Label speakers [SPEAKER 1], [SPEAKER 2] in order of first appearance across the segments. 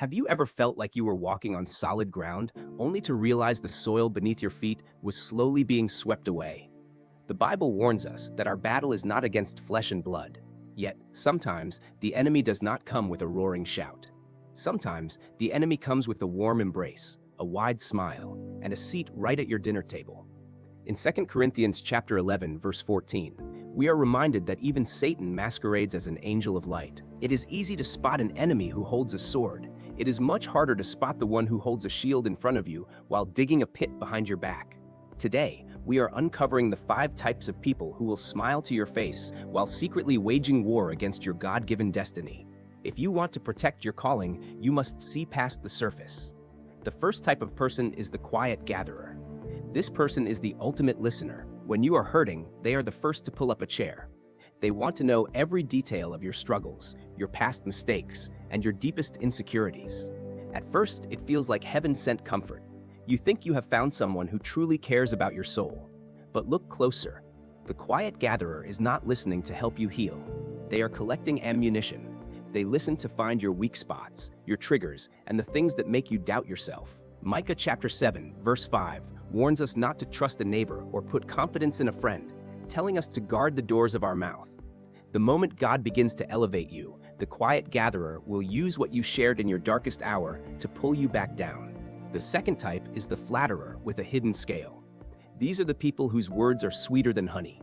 [SPEAKER 1] Have you ever felt like you were walking on solid ground, only to realize the soil beneath your feet was slowly being swept away? The Bible warns us that our battle is not against flesh and blood. Yet, sometimes, the enemy does not come with a roaring shout. Sometimes, the enemy comes with a warm embrace, a wide smile, and a seat right at your dinner table. In 2 Corinthians chapter 11, verse 14, we are reminded that even Satan masquerades as an angel of light. It is easy to spot an enemy who holds a sword. It is much harder to spot the one who holds a shield in front of you while digging a pit behind your back. Today, we are uncovering the 5 types of people who will smile to your face while secretly waging war against your God-given destiny. If you want to protect your calling, you must see past the surface. The first type of person is the quiet gatherer. This person is the ultimate listener. When you are hurting, they are the first to pull up a chair. They want to know every detail of your struggles, your past mistakes, and your deepest insecurities. At first, it feels like heaven-sent comfort. You think you have found someone who truly cares about your soul. But look closer. The quiet gatherer is not listening to help you heal. They are collecting ammunition. They listen to find your weak spots, your triggers, and the things that make you doubt yourself. Micah chapter 7, verse 5, warns us not to trust a neighbor or put confidence in a friend, telling us to guard the doors of our mouth. The moment God begins to elevate you, the quiet gatherer will use what you shared in your darkest hour to pull you back down. The second type is the flatterer with a hidden scale. These are the people whose words are sweeter than honey.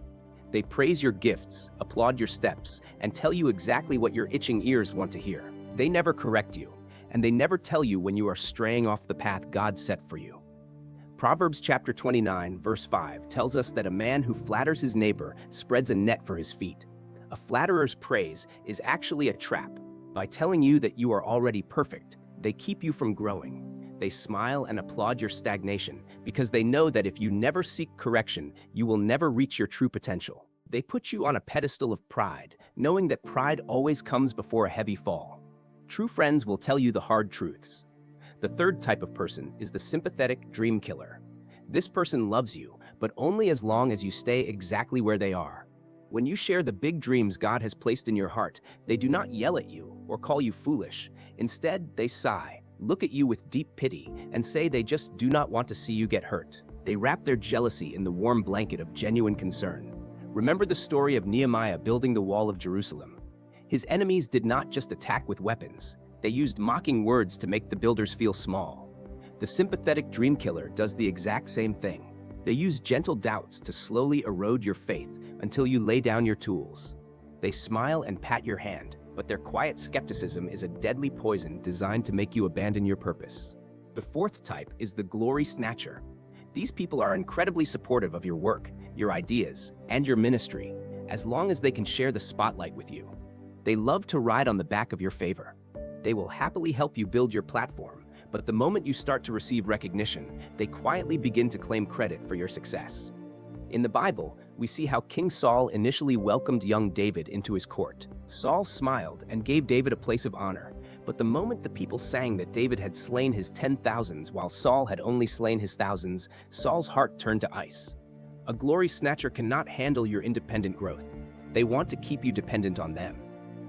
[SPEAKER 1] They praise your gifts, applaud your steps, and tell you exactly what your itching ears want to hear. They never correct you, and they never tell you when you are straying off the path God set for you. Proverbs chapter 29, verse 5 tells us that a man who flatters his neighbor spreads a net for his feet. A flatterer's praise is actually a trap. By telling you that you are already perfect, they keep you from growing. They smile and applaud your stagnation because they know that if you never seek correction, you will never reach your true potential. They put you on a pedestal of pride, knowing that pride always comes before a heavy fall. True friends will tell you the hard truths. The third type of person is the sympathetic dream-killer. This person loves you, but only as long as you stay exactly where they are. When you share the big dreams God has placed in your heart, they do not yell at you or call you foolish. Instead, they sigh, look at you with deep pity, and say they just do not want to see you get hurt. They wrap their jealousy in the warm blanket of genuine concern. Remember the story of Nehemiah building the wall of Jerusalem. His enemies did not just attack with weapons. They used mocking words to make the builders feel small. The sympathetic dream-killer does the exact same thing. They use gentle doubts to slowly erode your faith until you lay down your tools. They smile and pat your hand, but their quiet skepticism is a deadly poison designed to make you abandon your purpose. The fourth type is the Glory-Snatcher. These people are incredibly supportive of your work, your ideas, and your ministry, as long as they can share the spotlight with you. They love to ride on the back of your favor. They will happily help you build your platform, but the moment you start to receive recognition, they quietly begin to claim credit for your success. In the Bible, we see how King Saul initially welcomed young David into his court. Saul smiled and gave David a place of honor, but the moment the people sang that David had slain his 10,000s while Saul had only slain his thousands, Saul's heart turned to ice. A glory-snatcher cannot handle your independent growth. They want to keep you dependent on them.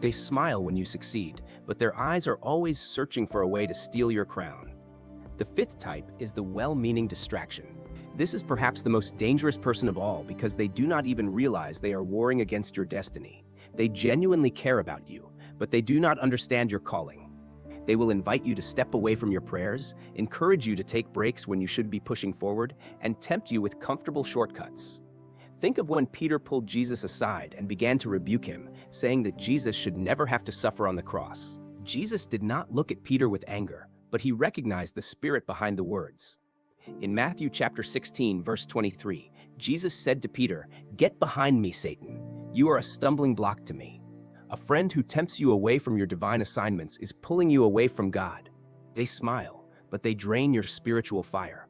[SPEAKER 1] They smile when you succeed, but their eyes are always searching for a way to steal your crown. The fifth type is the well-meaning distraction. This is perhaps the most dangerous person of all because they do not even realize they are warring against your destiny. They genuinely care about you, but they do not understand your calling. They will invite you to step away from your prayers, encourage you to take breaks when you should be pushing forward, and tempt you with comfortable shortcuts. Think of when Peter pulled Jesus aside and began to rebuke him, saying that Jesus should never have to suffer on the cross. Jesus did not look at Peter with anger, but he recognized the spirit behind the words. In Matthew chapter 16, verse 23, Jesus said to Peter, "Get behind me, Satan. You are a stumbling block to me." A friend who tempts you away from your divine assignments is pulling you away from God. They smile, but they drain your spiritual fire.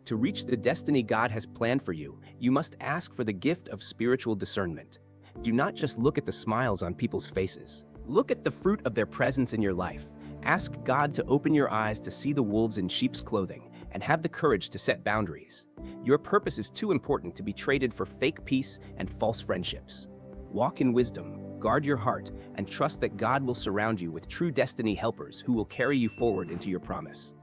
[SPEAKER 1] To reach the destiny God has planned for you, you must ask for the gift of spiritual discernment. Do not just look at the smiles on people's faces. Look at the fruit of their presence in your life. Ask God to open your eyes to see the wolves in sheep's clothing and have the courage to set boundaries. Your purpose is too important to be traded for fake peace and false friendships. Walk in wisdom, guard your heart and trust that God will surround you with true destiny helpers who will carry you forward into your promise.